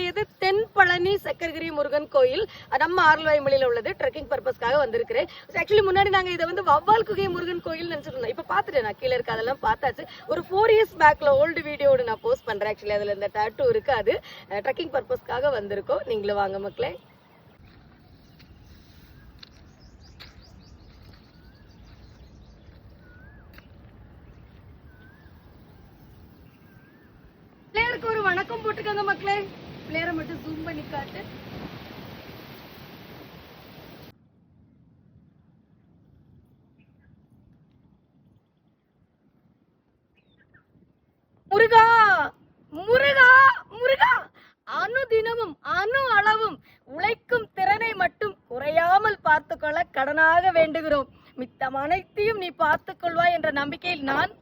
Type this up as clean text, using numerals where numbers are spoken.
வரக்கூடியது தென்பழனி சக்கரகிரி முருகன் கோயில். நம்ம ஆர்வாய்மொழியில உள்ளது. ட்ரெக்கிங் பர்பஸ்க்காக வந்திருக்கிறேன். ஆக்சுவலி முன்னாடி நாங்க இதை வந்து வவ்வால் குகை முருகன் கோயில் நினைச்சிருந்தோம். இப்ப பாத்துட்டேன், நான் கீழே இருக்க அதெல்லாம் பார்த்தாச்சு. ஒரு 4 years பேக்ல ஓல்டு வீடியோடு நான் போஸ்ட் பண்றேன். ஆக்சுவலி அதுல இந்த டாட்டூ இருக்கு. அது ட்ரெக்கிங் பர்பஸ்க்காக வந்திருக்கோம். நீங்களும் வாங்க மக்களே. பிள்ளையருக்கு ஒரு வணக்கம் போட்டுக்கோங்க மக்களே. பிள்ளையரை மட்டும் ஜூம் பண்ணி காட்டு. முருகா முருகா முருகா, அனுதினமும் அணு அளவும் உழைக்கும் திறனை மட்டும் குறையாமல் பார்த்துக்கொள்ள கடனாக வேண்டுகிறோம். மித்தம் அனைத்தையும் நீ பார்த்துக் கொள்வாய் என்ற நம்பிக்கையில் நான்